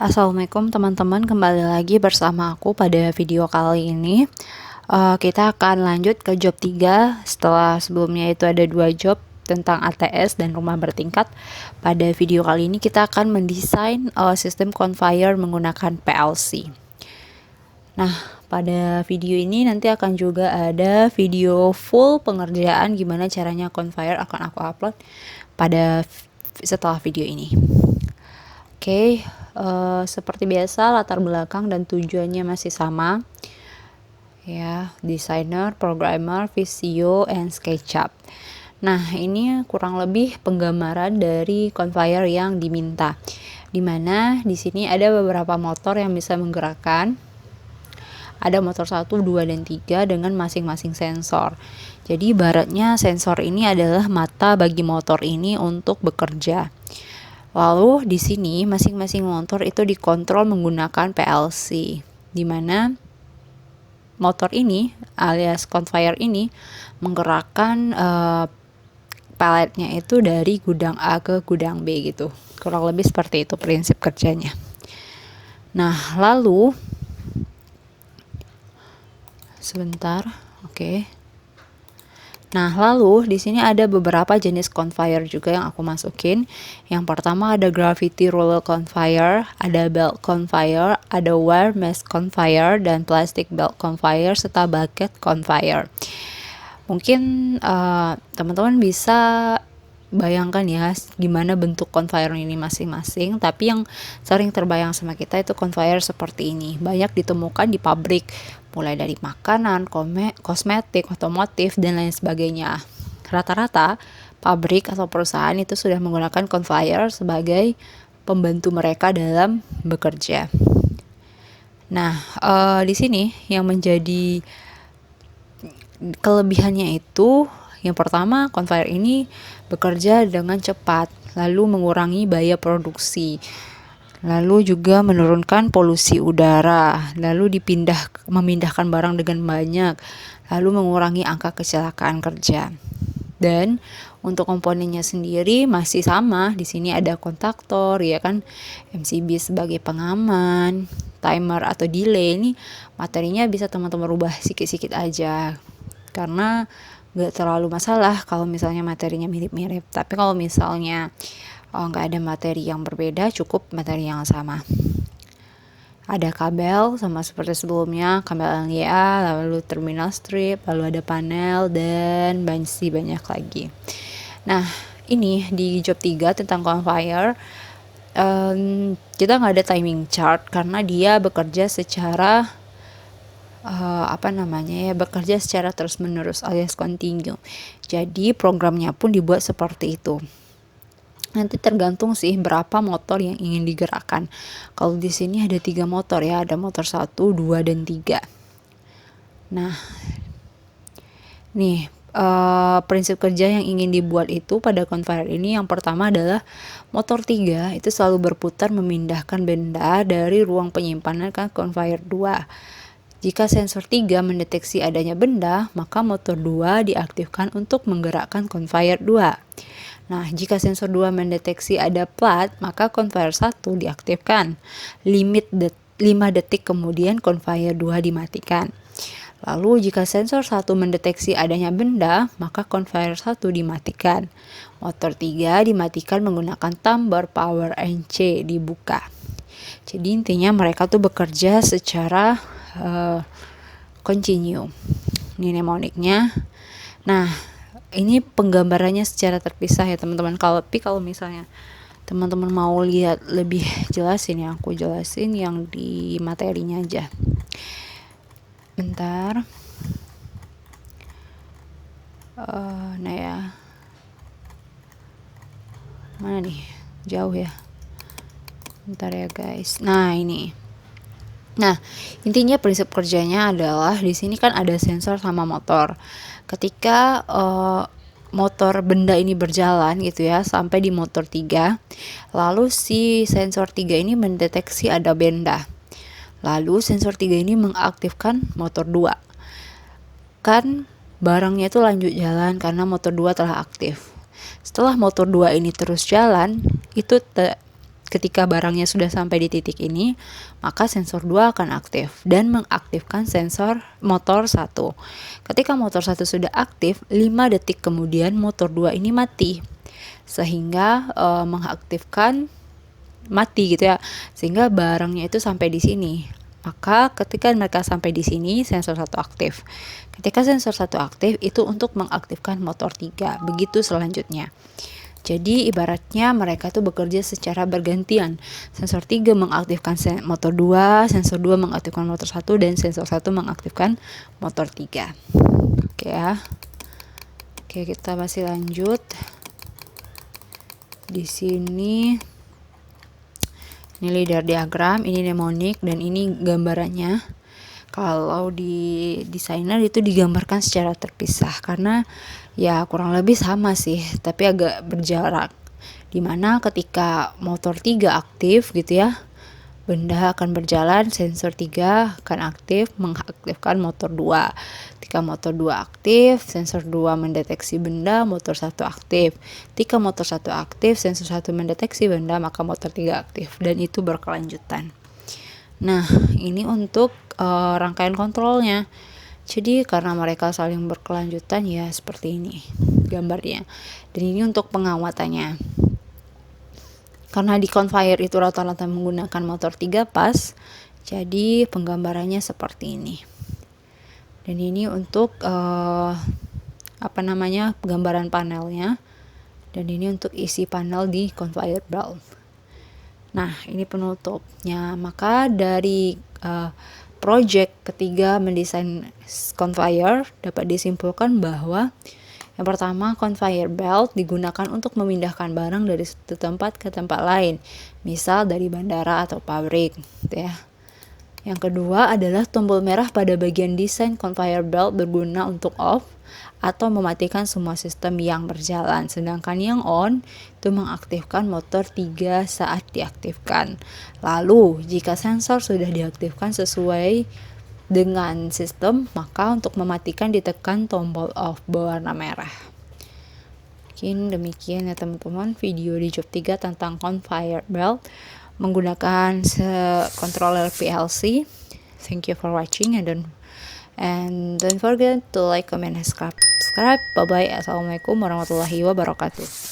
Assalamualaikum teman-teman, kembali lagi bersama aku pada video kali ini. Kita akan lanjut ke job 3 setelah sebelumnya itu ada 2 job tentang ATS dan rumah bertingkat. Pada video kali ini kita akan mendesain sistem conveyor menggunakan PLC. Nah, pada video ini nanti akan juga ada video full pengerjaan gimana caranya conveyor, akan aku upload setelah video ini. Oke, seperti biasa latar belakang dan tujuannya masih sama ya, designer, programmer, Visio, and SketchUp. Nah, ini kurang lebih penggambaran dari conveyor yang diminta, dimana di sini ada beberapa motor yang bisa menggerakkan. Ada motor 1, 2, dan 3 dengan masing-masing sensor. Jadi ibaratnya sensor ini adalah mata bagi motor ini untuk bekerja. Lalu di sini masing-masing motor itu dikontrol menggunakan PLC, di mana motor ini alias conveyor ini menggerakkan paletnya itu dari gudang A ke gudang B gitu. Kurang lebih seperti itu prinsip kerjanya. Nah, lalu sebentar, oke. Nah, lalu di sini ada beberapa jenis conveyor juga yang aku masukin. Yang pertama ada gravity roller conveyor, ada belt conveyor, ada wire mesh conveyor, dan plastic belt conveyor, serta bucket conveyor. Mungkin teman-teman bisa bayangkan ya gimana bentuk conveyor ini masing-masing, tapi yang sering terbayang sama kita itu conveyor seperti ini. Banyak ditemukan di pabrik, mulai dari makanan, kosmetik, otomotif, dan lain sebagainya. Rata-rata pabrik atau perusahaan itu sudah menggunakan conveyor sebagai pembantu mereka dalam bekerja. Nah, di sini yang menjadi kelebihannya itu, yang pertama, conveyor ini bekerja dengan cepat, lalu mengurangi biaya produksi, lalu juga menurunkan polusi udara, lalu memindahkan barang dengan banyak, lalu mengurangi angka kecelakaan kerja. Dan untuk komponennya sendiri masih sama. Di sini ada kontaktor, ya kan, MCB sebagai pengaman, timer atau delay. Ini materinya bisa teman-teman rubah sikit-sikit aja, karena nggak terlalu masalah kalau misalnya materinya mirip-mirip. Tapi kalau misalnya nggak ada materi yang berbeda, cukup materi yang sama. Ada kabel sama seperti sebelumnya, kabel LNA, lalu terminal strip, lalu ada panel, dan masih banyak lagi. Nah, ini di job 3 tentang conveyor, kita nggak ada timing chart karena dia bekerja secara bekerja secara terus-menerus alias continue. Jadi programnya pun dibuat seperti itu. Nanti tergantung sih berapa motor yang ingin digerakkan. Kalau di sini ada 3 motor ya, ada motor 1, 2, dan 3. Nah, nih prinsip kerja yang ingin dibuat itu pada conveyor ini, yang pertama adalah motor 3 itu selalu berputar memindahkan benda dari ruang penyimpanan ke conveyor 2. Jika sensor 3 mendeteksi adanya benda, maka motor 2 diaktifkan untuk menggerakkan conveyor 2. Nah, jika sensor 2 mendeteksi ada plat, maka conveyor 1 diaktifkan. 5 detik kemudian conveyor 2 dimatikan. Lalu jika sensor 1 mendeteksi adanya benda, maka conveyor 1 dimatikan. Motor 3 dimatikan menggunakan tombol power NC dibuka. Jadi intinya mereka tuh bekerja secara continue. Ini mnemoniknya. Nah, ini penggambarannya secara terpisah ya teman-teman. Kalau misalnya teman-teman mau lihat lebih jelas, ini aku jelasin yang di materinya aja. Bentar. Nah ya, mana nih? Jauh ya. Bentar ya guys. Nah ini. Nah, intinya prinsip kerjanya adalah di sini kan ada sensor sama motor. Ketika motor benda ini berjalan gitu ya sampai di motor 3, lalu si sensor 3 ini mendeteksi ada benda. Lalu sensor 3 ini mengaktifkan motor 2. Kan barangnya itu lanjut jalan karena motor 2 telah aktif. Setelah motor 2 ini terus jalan, itu ketika barangnya sudah sampai di titik ini, maka sensor 2 akan aktif dan mengaktifkan sensor motor 1. Ketika motor 1 sudah aktif, 5 detik kemudian motor 2 ini mati. Sehingga mengaktifkan mati gitu ya. Sehingga barangnya itu sampai di sini. Maka ketika mereka sampai di sini, sensor 1 aktif. Ketika sensor 1 aktif, itu untuk mengaktifkan motor 3. Begitu selanjutnya. Jadi ibaratnya mereka tuh bekerja secara bergantian. Sensor 3 mengaktifkan motor 2, sensor 2 mengaktifkan motor 1, dan sensor 1 mengaktifkan motor 3. Oke ya. Oke, kita masih lanjut. Di sini ini leader diagram, ini mnemonic, dan ini gambarannya. Kalau di desainer itu digambarkan secara terpisah karena ya kurang lebih sama sih, tapi agak berjarak. Dimana ketika motor 3 aktif gitu ya, benda akan berjalan, sensor 3 akan aktif mengaktifkan motor 2. Ketika motor 2 aktif, sensor 2 mendeteksi benda, motor 1 aktif. Ketika motor 1 aktif, sensor 1 mendeteksi benda, maka motor 3 aktif, dan itu berkelanjutan. Nah, ini untuk rangkaian kontrolnya. Jadi karena mereka saling berkelanjutan ya seperti ini gambarnya. Dan ini untuk pengawatannya. Karena di conveyor itu rata-rata menggunakan motor 3 pas, jadi penggambarannya seperti ini. Dan ini untuk gambaran panelnya. Dan ini untuk isi panel di conveyor belt. Nah, ini penutupnya. Maka dari project ketiga mendesain conveyor dapat disimpulkan bahwa yang pertama, conveyor belt digunakan untuk memindahkan barang dari satu tempat ke tempat lain, misal dari bandara atau pabrik, gitu ya. Yang kedua adalah tombol merah pada bagian desain conveyor belt berguna untuk off atau mematikan semua sistem yang berjalan, sedangkan yang on itu mengaktifkan motor 3 saat diaktifkan. Lalu, jika sensor sudah diaktifkan sesuai dengan sistem, maka untuk mematikan ditekan tombol off berwarna merah. Mungkin demikian ya teman-teman video di job 3 tentang conveyor belt menggunakan controller PLC. Thank you for watching and don't forget to like, comment, and subscribe. Bye bye. Assalamualaikum warahmatullahi wabarakatuh.